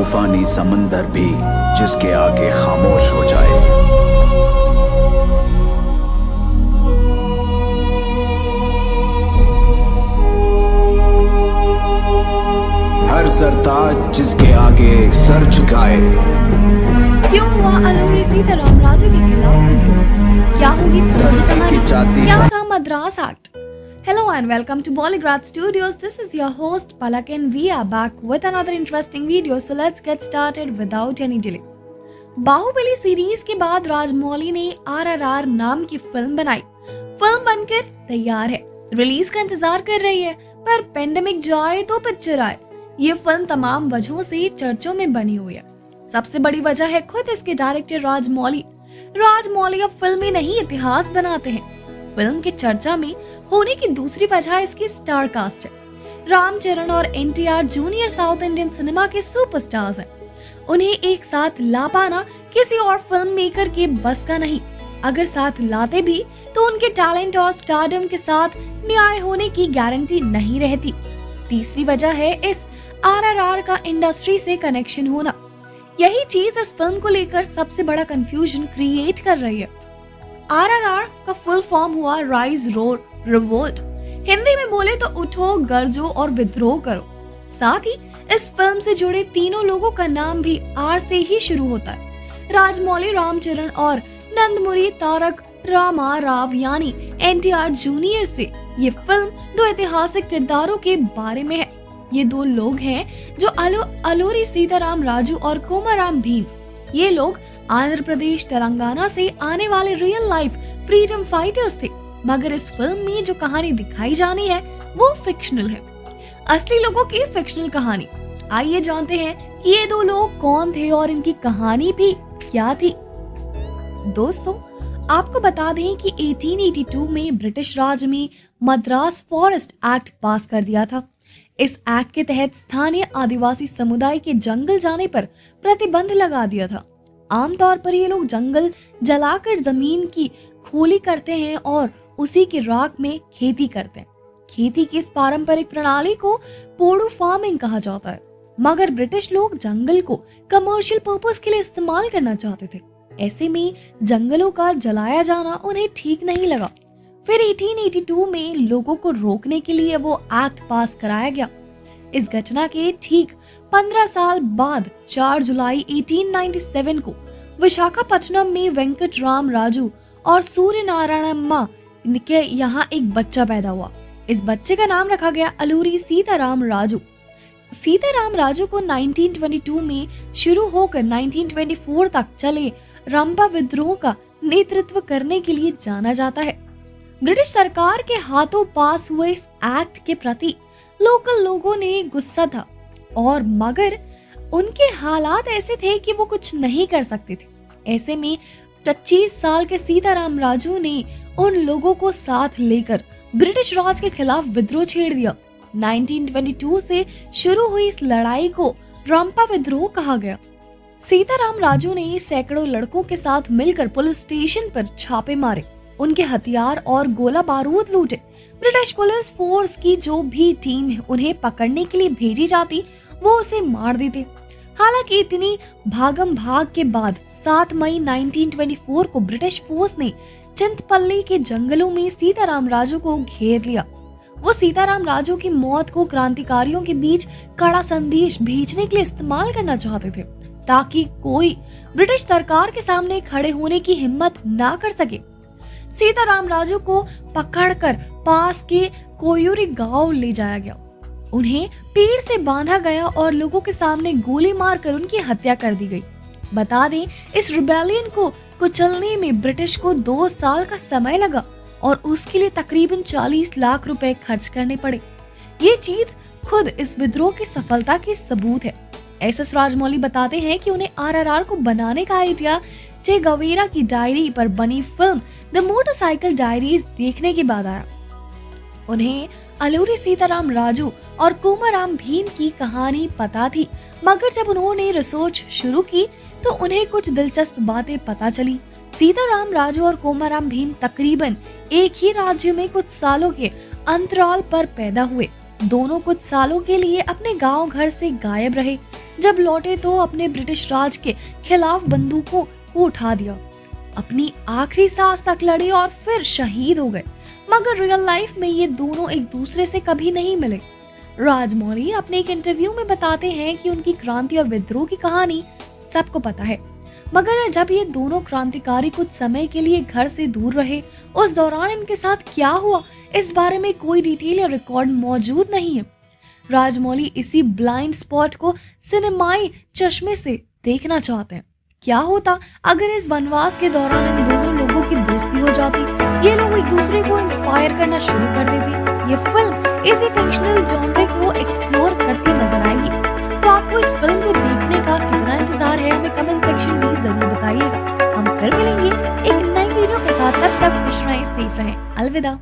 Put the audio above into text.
तूफानी समंदर भी जिसके आगे खामोश हो जाए। हर सरताज जिसके आगे एक सर झुकाए। क्यों हुआ अलूरी सीताराम राजू के खिलाफ विद्रोह? क्या होगी पूरी कहानी? क्या था Madras act? Hello and welcome to Bollygrad Studios. This is your host Palak and we are back with another interesting video. So let's get started without any delay. Baahubali series के बाद राजमौली ने RRR नाम की फिल्म बनाई। फिल्म बनकर तैयार है, release का इंतजार कर रही है, पर पेंडेमिक जाए तो पिक्चर आए। ये फिल्म तमाम वजहों से चर्चों में बनी हुई है। सबसे बड़ी वजह है खुद इसके डायरेक्टर राजमौली। राजमौली अब फिल्में नहीं इतिहास बनाते हैं। फिल्म की चर्चा में होने की दूसरी वजह इसकी स्टार कास्ट है। रामचरण और NTR junior south Indian cinema के सुपरस्टार्स हैं। उन्हें एक साथ ला पाना किसी और फिल्म मेकर के बस का नहीं। अगर साथ लाते भी तो उनके टैलेंट और स्टारडम के साथ न्याय होने की गारंटी नहीं रहती। तीसरी वजह है इस RRR का इंडस्ट्री से कनेक्शन होना। यही चीज इस फिल्म को लेकर सबसे बड़ा कंफ्यूजन क्रिएट कर रही है। RRR का फुल फॉर्म हुआ राइज रोर रिवोल्ट। हिंदी में बोले तो उठो, गरजो और विद्रोह करो। साथ ही इस फिल्म से जुड़े तीनों लोगों का नाम भी R से ही शुरू होता है। राजमौली, रामचरण और नंदमुरी तारक रामा राव यानी NTR जूनियर से ये फिल्म दो ऐतिहासिक किरदारों के बारे में है। ये दो लोग हैं जो अलूरी सीताराम राजू और कोमाराम भीम। ये लोग आंध्र प्रदेश, तेलंगाना से आने वाले रियल लाइफ फ्रीडम फाइटर्स थे, मगर इस फिल्म में जो कहानी दिखाई जानी है वो फिक्शनल है। असली लोगों की फिक्शनल कहानी। आइए जानते हैं कि ये दो लोग कौन थे और इनकी कहानी भी क्या थी। दोस्तों, आपको बता दें कि 1882 में ब्रिटिश राज में मद्रास फॉरेस्ट एक्ट पास कर दिया था। इस एक्ट के तहत स्थानीय आदिवासी समुदाय के जंगल जाने पर प्रतिबंध लगा दिया था। आमतौर पर ये लोग जंगल जलाकर जमीन की खोली करते हैं और उसी के राख में खेती करते हैं। खेती की इस पारंपरिक प्रणाली को पोडू फार्मिंग कहा जाता है, मगर ब्रिटिश लोग जंगल को कमर्शियल पर्पस के लिए इस्तेमाल करना चाहते थे। ऐसे में जंगलों का जलाया जाना उन्हें ठीक नहीं लगा। फिर 1882 में लोगों को रोकने के लिए वो एक्ट पास कराया गया। इस घटना के ठीक 15 साल बाद 4 जुलाई 1897 को विशाखापट्टनम में वेंकट राम राजू और सूर्य नारायणम्मा के यहाँ एक बच्चा पैदा हुआ। इस बच्चे का नाम रखा गया अलूरी सीताराम राजू। सीताराम राजू को 1922 में शुरू होकर 1924 तक चले रंपा विद्रोह का नेतृत्व करने के लिए जाना जाता है। ब्रिटिश सरकार के हाथों पास हुए इस एक्ट के प्रति लोकल लोगों ने गुस्सा था, और मगर उनके हालात ऐसे थे कि वो कुछ नहीं कर सकते थे। ऐसे में 25 साल के सीताराम राजू ने उन लोगों को साथ लेकर ब्रिटिश राज के खिलाफ विद्रोह छेड़ दिया। 1922 से शुरू हुई इस लड़ाई को रंपा विद्रोह कहा गया। सीताराम राजू ने सैकड़ों लड़कों के साथ मिलकर पुलिस स्टेशन पर छापे मारे, उनके हथियार और गोला बारूद लूटे। ब्रिटिश पुलिस फोर्स की जो भी टीम उन्हें पकड़ने के लिए भेजी जाती वो उसे मार देते। हालांकि इतनी भागम भाग के बाद 7 मई 1924 को ब्रिटिश फोर्स ने चिंतपल्ली के जंगलों में सीताराम राजू को घेर लिया। वो सीताराम राजू की मौत को क्रांतिकारियों के बीच कड़ा संदेश भेजने के लिए इस्तेमाल करना चाहते थे, ताकि कोई ब्रिटिश सरकार के सामने खड़े होने की हिम्मत ना कर सके। सीताराम राजू को पकड़कर पास के कोयूरी गांव ले जाया गया। उन्हें पेड़ से बांधा गया और लोगों के सामने गोली मारकर उनकी हत्या कर दी गई। बता दें, इस रिबेलियन को कुचलने में ब्रिटिश को 2 साल का समय लगा और उसके लिए तकरीबन 40 लाख रुपए खर्च करने पड़े। ये चीज खुद इस विद्रोह की सफलता की सबूत है। SS राजमौली बताते हैं कि उन्हें RRR को बनाने का आइडिया चे गवेरा की डायरी पर बनी फिल्म द मोटरसाइकिल डायरीज देखने के बाद आया। उन्हें अलूरी सीताराम राजू और कोमाराम भीम की कहानी पता थी, मगर जब उन्होंने रिसर्च शुरू की तो उन्हें कुछ दिलचस्प बातें पता चली। सीताराम राजू और कोमाराम भीम तकरीबन एक ही राज्य में कुछ सालों के अंतराल पर पैदा हुए। दोनों कुछ सालों के लिए अपने गांव घर से गायब रहे। जब लौटे तो अपने ब्रिटिश राज के खिलाफ बंदूकों को उठा दिया, अपनी आखिरी सांस तक लड़े और फिर शहीद हो गए। मगर रियल लाइफ में ये दोनों एक दूसरे से कभी नहीं मिले। राजमौली अपने एक इंटरव्यू में बताते हैं कि उनकी क्रांति और विद्रोह की कहानी सबको पता है, मगर जब ये दोनों क्रांतिकारी कुछ समय के लिए घर से दूर रहे, उस दौरान इनके साथ क्या हुआ, इस बारे में कोई डिटेल या रिकॉर्ड मौजूद नहीं है। राजमौली इसी ब्लाइंड स्पॉट को सिनेमाई चश्मे से देखना चाहते हैं। क्या होता अगर इस वनवास के दौरान इन दोनों लोगों की दोस्ती हो जाती, ये लोग एक दूसरे को इंस्पायर करना शुरू कर देते। ये फिल्म इसी फिक्शनल जॉनर को एक्सप्लोर करती नजर आएगी। तो आपको इस फिल्म को देखने का कितना इंतजार है, हमें कमेंट सेक्शन में जरूर बताइएगा। हम फिर मिलेंगे एक नई वीडियो के साथ, तब तक खुश रहें, सेफ रहें, अलविदा।